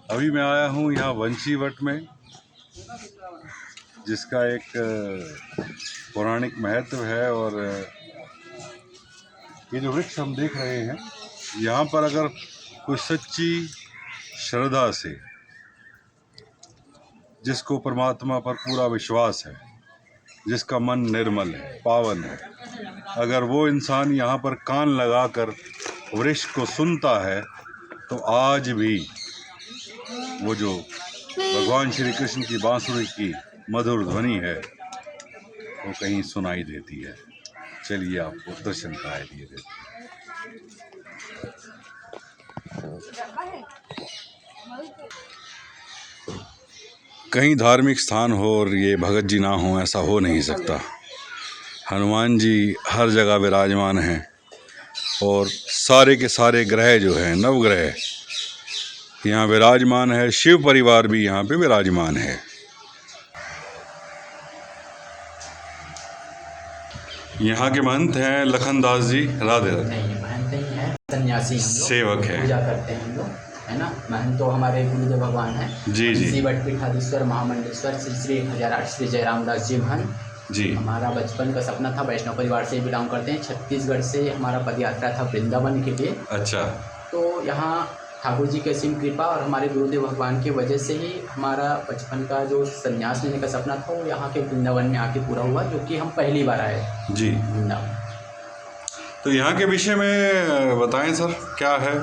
अभी मैं आया हूँ यहाँ वंशीवट में, जिसका एक पौराणिक महत्व है। और ये जो वृक्ष हम देख रहे हैं, यहाँ पर अगर कोई सच्ची श्रद्धा से, जिसको परमात्मा पर पूरा विश्वास है, जिसका मन निर्मल है, पावन है, अगर वो इंसान यहाँ पर कान लगाकर वृक्ष को सुनता है, तो आज भी वो जो भगवान श्री कृष्ण की बांसुरी की मधुर ध्वनि है, वो कहीं सुनाई देती है। चलिए आपको दर्शन कराए दिए देते हैं। कहीं धार्मिक स्थान हो और ये भगत जी ना हो, ऐसा हो नहीं सकता। हनुमान जी हर जगह विराजमान हैं और सारे के सारे ग्रह जो हैं, नवग्रह यहाँ विराजमान है। शिव परिवार भी यहाँ पे विराजमान है। यहाँ के महंत हैं लखनदास जी। राधे राधे। नहीं, महंत नहीं है, सन्यासी सेवक है, पूजा करते हैं हम लोग, है ना। महंत तो हमारे गुरुदेव भगवान हैं जी जी। श्री वटपीठाधीश्वर महामंडलेश्वर श्री 1008 श्री जयरामदास जी महंत जी। हमारा बचपन का सपना था, वैष्णव परिवार से बिलोंग करते हैं। छत्तीसगढ़ से हमारा पद यात्रा था वृंदावन के लिए। अच्छा। तो यहाँ ठाकुर जी की असीम कृपा और हमारे गुरुदेव भगवान की वजह से ही हमारा बचपन का जो संन्यास लेने का सपना था, वो यहाँ के वृंदावन में आके पूरा हुआ, जो कि हम पहली बार आए जी वृंदावन। तो यहाँ के विषय में बताएं सर, क्या है?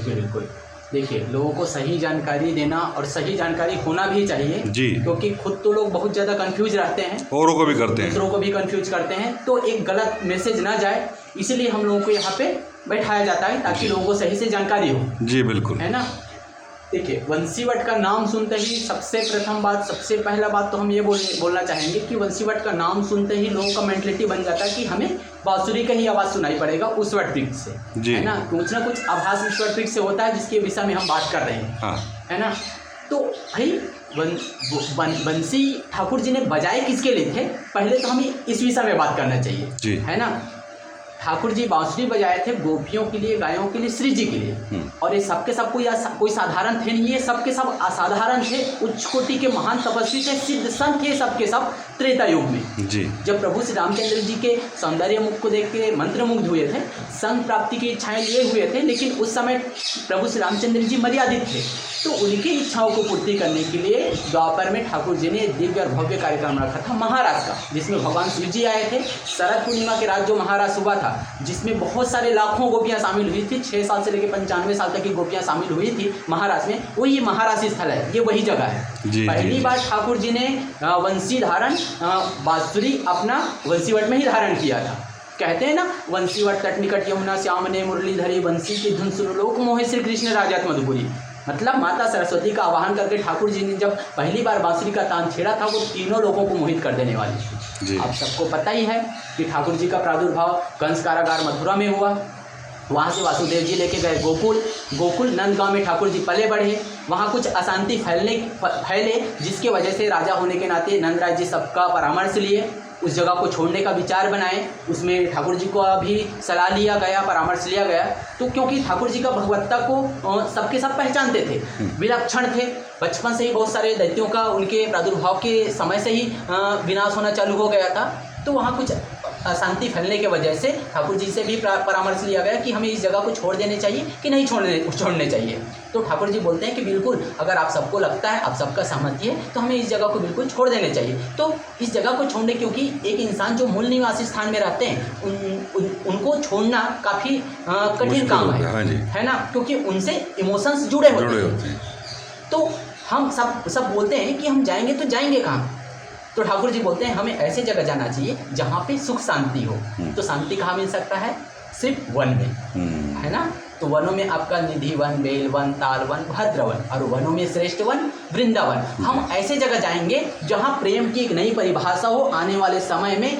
बिल्कुल। देखिए, लोगों को सही जानकारी देना और सही जानकारी होना भी चाहिए जी, क्योंकि खुद तो लोग बहुत ज़्यादा कंफ्यूज रहते हैं, औरों को भी करते हैं, दूसरों को भी कंफ्यूज करते हैं। तो एक गलत मैसेज ना जाए, इसीलिए हम लोगों को यहाँ पे बैठाया जाता है ताकि लोगों को सही से जानकारी हो। जी बिल्कुल, है ना। देखिए, वंशीवट का नाम सुनते ही सबसे पहला बात तो हम ये बोलना चाहेंगे कि वंशीवट का नाम सुनते ही लोगों का मेंटलिटी बन जाता है कि हमें बांसुरी का ही आवाज़ सुनाई पड़ेगा उस वट वृक्ष से, है ना। कुछ ना कुछ आभास उस वट वृक्ष से होता है, जिसके विषय में हम बात कर रहे हैं। हाँ। है ना। तो भाई बंसी ठाकुर जी ने बजाए किसके लिए थे, पहले तो हमें इस विषय में बात करना चाहिए, है ना। ठाकुर जी बांसुरी बजाए थे गोपियों के लिए, गायों के लिए, श्री जी के लिए। और ये सबके सब कोई साधारण थे नहीं, ये सबके सब असाधारण थे, उच्च कोटि के महान तपस्वी थे, सिद्ध संत थे सबके सब त्रेता युग में जी। जब प्रभु श्री रामचंद्र जी के सौंदर्य मुख को देख के मंत्रमुग्ध हुए थे, संत प्राप्ति की इच्छाएं लिए हुए थे, लेकिन उस समय प्रभु श्री रामचंद्र जी मर्यादित थे। तो उनकी इच्छाओं को पूर्ति करने के लिए द्वापर में ठाकुर जी ने दिव्य और भव्य कार्यक्रम रखा था महाराज का, जिसमें भगवान शिव जी आए थे। शरद पूर्णिमा के रात जो महाराज हुआ था, जिसमें बहुत सारे लाखों गोपियां शामिल हुई थी, 6 साल से लेकर 95 साल तक की गोपियां शामिल हुई थी महाराज में। वो ये महाराज स्थल है, ये वही जगह है। पहली बार ठाकुर जी ने वंशी धारण बांसुरी अपना वंशीवट में ही धारण किया था। कहते हैं ना, वंशीवट तट निकट यमुना श्याम ने मुरली धरी, वंशी की धुन सुन लोक मोहे श्री कृष्ण राजात मधुपुरी। मतलब माता सरस्वती का आवाहन करके ठाकुर जी ने जब पहली बार बांसुरी का तान छेड़ा था, वो तीनों लोगों को मोहित कर देने वाली थी। आप सबको पता ही है कि ठाकुर जी का प्रादुर्भाव कंस कारागार मथुरा में हुआ। वहाँ से वासुदेव जी लेके गए गोकुल नंदगांव में ठाकुर जी पले बढ़े। वहाँ कुछ अशांति फैले, जिसके वजह से राजा होने के नाते नंदराज जी सबका परामर्श लिए, उस जगह को छोड़ने का विचार बनाए। उसमें ठाकुर जी को भी सलाह लिया गया, परामर्श लिया गया। तो क्योंकि ठाकुर जी का भगवत्ता को सबके सब पहचानते थे, विलक्षण थे, बचपन से ही बहुत सारे दैत्यों का उनके प्रादुर्भाव के समय से ही विनाश होना चालू हो गया था। तो वहाँ कुछ अशांति फैलने के वजह से ठाकुर जी से भी परामर्श लिया गया कि हमें इस जगह को छोड़ देने चाहिए कि नहीं छोड़ने चाहिए। तो ठाकुर जी बोलते हैं कि बिल्कुल, अगर आप सबको लगता है, आप सबका सहमति है, तो हमें इस जगह को बिल्कुल छोड़ देने चाहिए। तो इस जगह को छोड़ने, क्योंकि एक इंसान जो मूल निवासी स्थान में रहते हैं, उनको छोड़ना काफ़ी कठिन काम है ना, क्योंकि उनसे इमोशंस जुड़े होते हैं। तो हम सब बोलते हैं कि हम जाएंगे तो जाएंगे कहाँ। तो ठाकुर जी बोलते हैं हमें ऐसे जगह जाना चाहिए जहाँ पे सुख शांति हो। तो शांति कहाँ मिल सकता है? सिर्फ वन में, है ना। तो वनों में आपका निधि वन, बेल वन, ताल वन, भद्र वन, और वनों में श्रेष्ठ वन वृंदावन। हम ऐसे जगह जाएंगे जहाँ प्रेम की एक नई परिभाषा हो, आने वाले समय में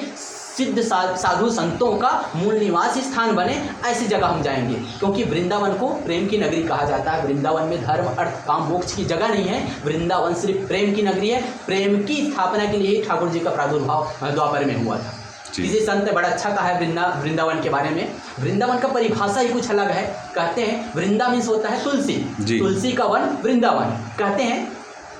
सिद्ध साधु संतों का मूल निवास स्थान बने, ऐसी जगह हम जाएंगे। क्योंकि वृंदावन को प्रेम की नगरी कहा जाता है। वृंदावन में धर्म अर्थ काम मोक्ष की जगह नहीं है, वृंदावन सिर्फ प्रेम की नगरी है। प्रेम की स्थापना के लिए ठाकुर जी का प्रादुर्भाव द्वापर में हुआ था। किसी संत ने बड़ा अच्छा कहा है वृंदावन के बारे में। वृंदावन का परिभाषा ही कुछ अलग है। कहते हैं वृंदा मीन्स होता है तुलसी, तुलसी का वन वृंदावन। कहते हैं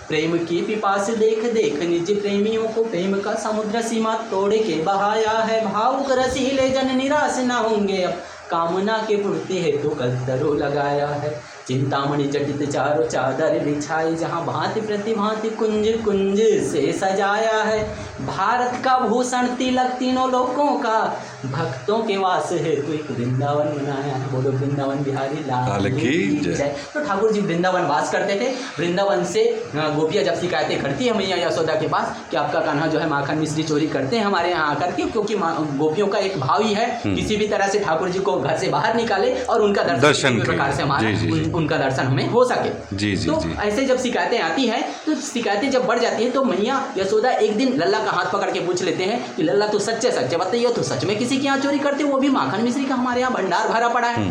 प्रेम की पिपास देख देख निज प्रेमियों को प्रेम का समुद्र सीमा तोड़ के बहाया है। भावुक रसीले जन निराश न होंगे अब कामना के पूर्ति हेतु कल्तरो लगाया है। चिंतामणि जटित चारों चादर बिछाई जहाँ भांति प्रतिभांति कुंज कुंज से सजाया है। भारत का भूषण तिलक तीनों लोकों का भक्तों के वास है तो एक वृंदावन बनाया है। बोलो वृंदावन बिहारी लाल की जय। तो ठाकुर जी वृंदावन वास करते थे। वृंदावन से गोपियाँ जब शिकायतें करती है मैया यशोदा के पास कि आपका कान्हा जो है माखन मिश्री चोरी करते हैं हमारे यहाँ आकर के, क्योंकि गोपियों का एक भाव ही है किसी भी तरह से ठाकुर जी को घर से बाहर निकाले और उनका दर्शन प्रकार से हमारा उनका दर्शन हमें हो सके। तो ऐसे जब शिकायतें आती हैं तो शिकायतें जब बढ़ जाती हैं तो मैया यशोदा एक दिन लल्ला का हाथ पकड़ के पूछ लेते हैं कि लल्ला तू सच्चे बताइए तो सच में किसी के यहाँ चोरी करते हो, वो भी माखन मिश्री का हमारे यहाँ भंडार भरा पड़ा है।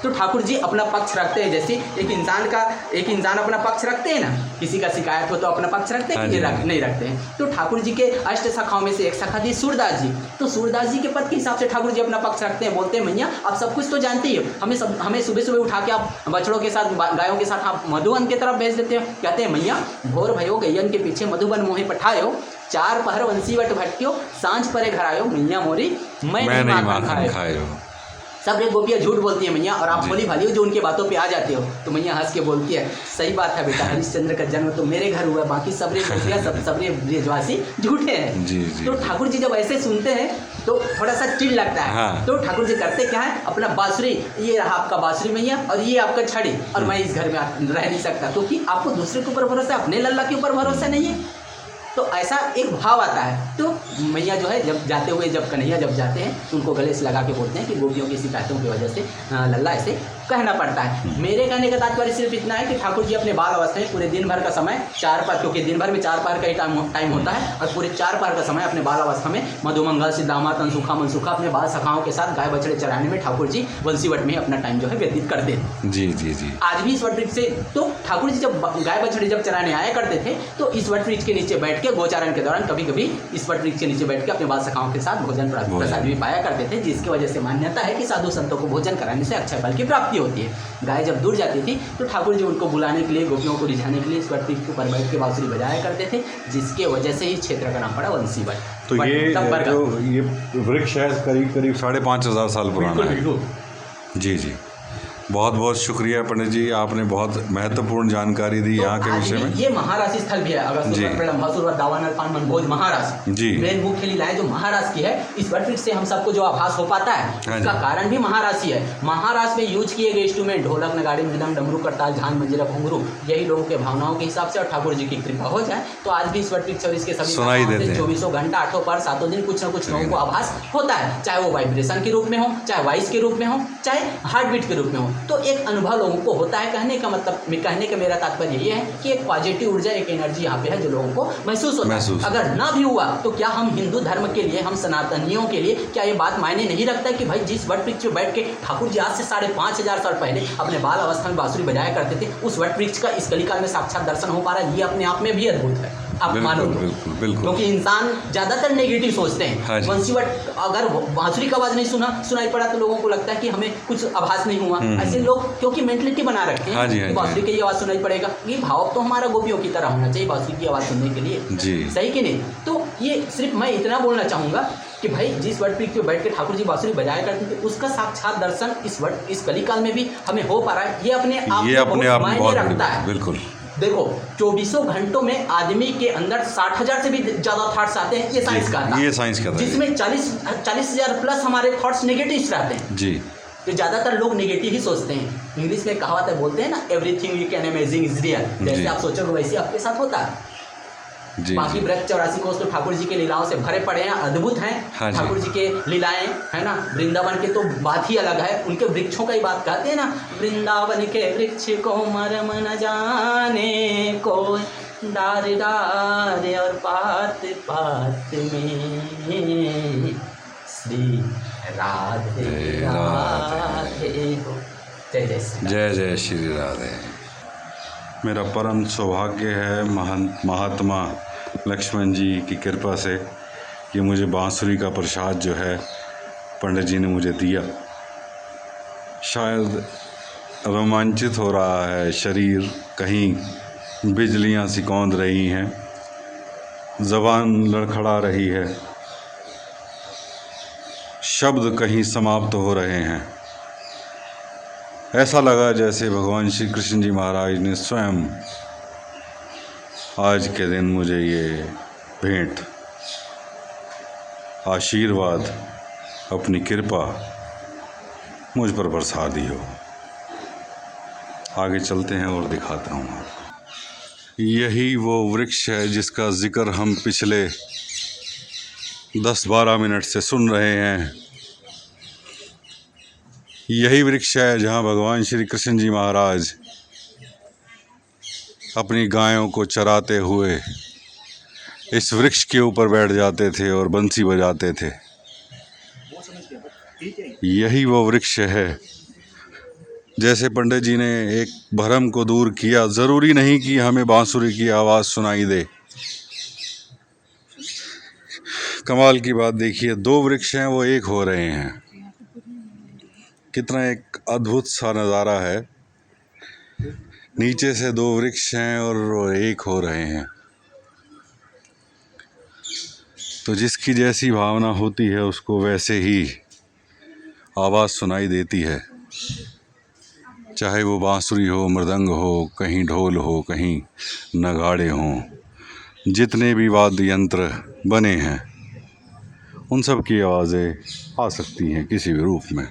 तो ठाकुर जी अपना पक्ष रखते हैं। जैसे एक इंसान अपना पक्ष रखते हैं ना, किसी का शिकायत हो तो अपना पक्ष रखते हैं कि नहीं रखते हैं। तो ठाकुर जी के अष्ट सखाओं में से एक सखा थी सूरदास जी। तो सूरदास जी के पद के हिसाब से ठाकुर जी अपना पक्ष रखते हैं। बोलते हैं मैया आप सब कुछ तो जानते ही हो, हमें सुबह सुबह उठा के आप बछड़ों के साथ गायों के साथ आप मधुबन की तरफ भेज देते हो। कहते हैं मैया भोर भयो गैयन के पीछे मधुबन मोहे पठायो, चार पहर वंशीवट भटक्यो, सांझ परे घर आयो, मैया मोरी मैं नहीं माखन खायो। सब रे गोपियाँ झूठ बोलती है मैया, और आप भोली भाली हो जो उनकी बातों पे आ जाते हो। तो मैया हंस के बोलती है सही बात है बेटा, हरिश्चंद्र का जन्म तो मेरे घर हुआ, बाकी सब रे गोपियाँ सब रे ब्रजवासी झूठे हैं। तो ठाकुर जी जब ऐसे सुनते हैं तो थोड़ा सा चिढ़ लगता है। हाँ। तो ठाकुर जी करते क्या है, अपना बांसुरी, ये रहा आपका बांसुरी मैया और ये आपका छड़ी, और मैं इस घर में रह नहीं सकता, क्योंकि आपको दूसरे के ऊपर भरोसा, अपने लल्ला के ऊपर भरोसा नहीं है। तो ऐसा एक भाव आता है। तो मैया जो है जब जाते हुए जब कन्हैया जब जाते हैं तो उनको गले से लगा के बोलते हैं कि गोपियों की शिकायतों की वजह से लल्ला ऐसे कहना पड़ता है। मेरे कहने का तात्पर्य सिर्फ इतना है कि ठाकुर जी अपने बाल अवस्था में पूरे दिन भर का समय 4 पहर, क्योंकि दिन भर में 4 पहर का ही टाइम होता है, और पूरे 4 पहर का समय अपने बाल अवस्था में मधुमंगल सिद्धामा तनसुखा मनसुखा अपने बाल सखाओं के साथ गाय बछड़े चराने में ठाकुर जी वंशीवट में अपना टाइम जो है व्यतीत करते हैं। जी आज भी इस वट वृक्ष से तो ठाकुर जी जब गाय बछड़े जब चराने आया करते थे तो इस वट वृक्ष के नीचे बैठ के गोचारण के दौरान कभी कभी इस वट वृक्ष के नीचे बैठ के अपने बाल सखाओं के साथ भोजन प्रसाद भी पाया करते थे, जिसकी वजह से मान्यता है कि साधु संतों को भोजन कराने से अक्षय फल की प्राप्ति होती है। गाय जब दूर जाती थी तो ठाकुर जी उनको बुलाने के लिए, गोपियों को रिझाने के लिए इस वट वृक्ष के ऊपर बैठ के बांसुरी बजाया करते थे, जिसके वजह से ही क्षेत्र का नाम पड़ा वंशीवट। तो ये वृक्ष है करीब 5,500 साल पुराना है। जी बहुत बहुत शुक्रिया पंडित जी, आपने बहुत महत्वपूर्ण जानकारी दी यहाँ के विषय में। ये महाराष्ट्र स्थल भी है, अगर दावानल पान मनभोज महाराष्ट्र जी मेन मुख्य लीलाएं जो महाराष्ट्र की है, इस वट से हम सबको जो आभास हो पाता है इसका कारण भी महाराष्ट्र ही है। महाराष्ट्र में यूज किए गए इंस्ट्रूमेंट ढोलक नगाड़ी मृदंग डमरू करताल झान मंजीरा घुंघरू, यही लोगों के भावनाओं के हिसाब से और ठाकुर जी की कृपा हो जाए तो आज भी इस वट और इसके सभी सुनाई देते हैं। 24 घंटा 8 पर 7 दिन कुछ न कुछ लोगों को आभास होता है, चाहे वो वाइब्रेशन के रूप में हो, चाहे वॉइस के रूप में हो, चाहे हार्ट बीट के रूप में हो। तो एक अनुभव लोगों को होता है। कहने का मेरा तात्पर्य ये है कि एक पॉजिटिव ऊर्जा, एक एनर्जी यहाँ पे है जो लोगों को महसूस होता है। अगर ना भी हुआ तो क्या हम हिंदू धर्म के लिए, हम सनातनियों के लिए क्या ये बात मायने नहीं रखता है कि भाई जिस वट वृक्ष पे बैठ के ठाकुर जी आज से 5,500 साल पहले अपने बाल अवस्था में बांसुरी बजाया करते थे, उस वट वृक्ष का इस कलिकाल में साक्षात दर्शन हो पा रहा है, ये अपने आप में भी अद्भुत है। आप मानो बिल्कुल, क्योंकि इंसान ज्यादातर नेगेटिव सोचते हैं। वंशीवट अगर बांसुरी का आवाज नहीं सुनाई पड़ा तो लोगों को लगता है कि हमें कुछ आभास नहीं हुआ। ऐसे लोग क्योंकि मेंटलिटी बना रखते हैं कि बांसुरी की आवाज सुनाई पड़ेगा, ये भाव तो हमारा गोपियों की तरह होना चाहिए बांसुरी की आवाज सुनने के लिए, सही कि नहीं। तो ये सिर्फ मैं इतना बोलना चाहूंगा कि भाई जिस वट वृक्ष पे बैठ के ठाकुर जी बांसुरी बजाया करते थे उसका साक्षात दर्शन इस कलिकाल में भी हमें हो पा रहा है। ये अपने आप में मायने रखता है। बिल्कुल देखो 24 घंटों में आदमी के अंदर 60,000 से भी ज्यादा थॉट्स आते हैं, ये साइंस का है, जिसमें 40,000 प्लस हमारे थॉट्स नेगेटिव रहते हैं जी। तो ज़्यादातर लोग नेगेटिव ही सोचते हैं। इंग्लिश में कहावत है, बोलते हैं ना everything you can imagine is real, जैसे आप सोचोगे वैसे आपके साथ होता है। बाकी ब्रज 84 कोस तो ठाकुर जी के लीलाओं से भरे पड़े हैं, अद्भुत हैं ठाकुर जी के लीलाएं, है ना। वृंदावन के तो बात ही अलग है, उनके वृक्षों का ही बात कहते हैं ना, वृंदावन के वृक्ष को मरम न जाने कोई, डार डार और पात पात में श्री राधे राधे हो। जय जय श्री राधे। मेरा परम सौभाग्य है महात्मा लक्ष्मण जी की कृपा से ये मुझे बांसुरी का प्रसाद जो है पंडित जी ने मुझे दिया। शायद रोमांचित हो रहा है शरीर, कहीं बिजलियां सी कौंध रही हैं, ज़बान लड़खड़ा रही है, शब्द कहीं समाप्त हो रहे हैं। ऐसा लगा जैसे भगवान श्री कृष्ण जी महाराज ने स्वयं आज के दिन मुझे ये भेंट, आशीर्वाद, अपनी कृपा मुझ पर बरसा दी हो। आगे चलते हैं और दिखाता हूँ। यही वो वृक्ष है जिसका जिक्र हम पिछले 10-12 मिनट से सुन रहे हैं। यही वृक्ष है जहाँ भगवान श्री कृष्ण जी महाराज अपनी गायों को चराते हुए इस वृक्ष के ऊपर बैठ जाते थे और बंसी बजाते थे। यही वो वृक्ष है। जैसे पंडित जी ने एक भ्रम को दूर किया, ज़रूरी नहीं कि हमें बांसुरी की आवाज़ सुनाई दे। कमाल की बात देखिए, 2 वृक्ष हैं वो एक हो रहे हैं। कितना एक अद्भुत सा नज़ारा है। नीचे से 2 वृक्ष हैं और वो एक हो रहे हैं। तो जिसकी जैसी भावना होती है उसको वैसे ही आवाज़ सुनाई देती है, चाहे वो बांसुरी हो, मृदंग हो, कहीं ढोल हो, कहीं नगाड़े हों। जितने भी वाद्य यंत्र बने हैं उन सब की आवाज़ें आ सकती हैं किसी भी रूप में।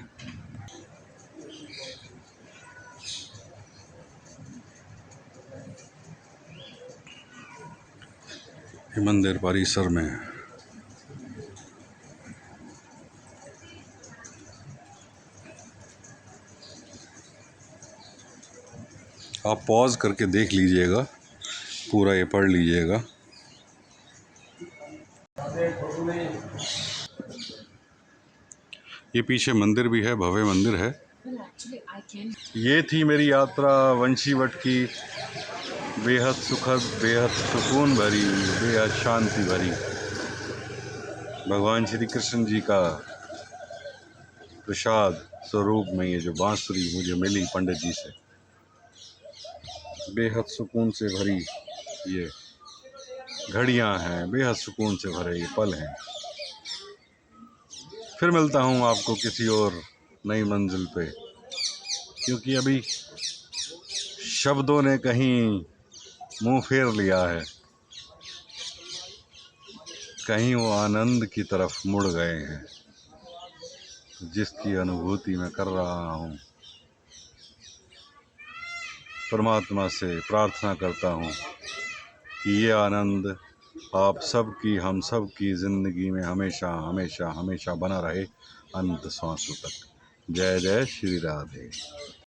मंदिर परिसर में आप पॉज करके देख लीजिएगा, पूरा ये पढ़ लीजिएगा। ये पीछे मंदिर भी है, भव्य मंदिर है। ये थी मेरी यात्रा वंशीवट की, बेहद सुखद, बेहद सुकून भरी, बेहद शांति भरी। भगवान श्री कृष्ण जी का प्रसाद स्वरूप में ये जो बांसुरी मुझे मिली पंडित जी से, बेहद सुकून से भरी ये घड़ियां हैं, बेहद सुकून से भरे ये पल हैं। फिर मिलता हूँ आपको किसी और नई मंजिल पे, क्योंकि अभी शब्दों ने कहीं मुंह फेर लिया है, कहीं वो आनंद की तरफ मुड़ गए हैं, जिसकी अनुभूति मैं कर रहा हूँ। परमात्मा से प्रार्थना करता हूँ कि ये आनंद आप सबकी, हम सब की ज़िंदगी में हमेशा हमेशा हमेशा बना रहे, अनंत सांसों तक। जय जय श्री राधे।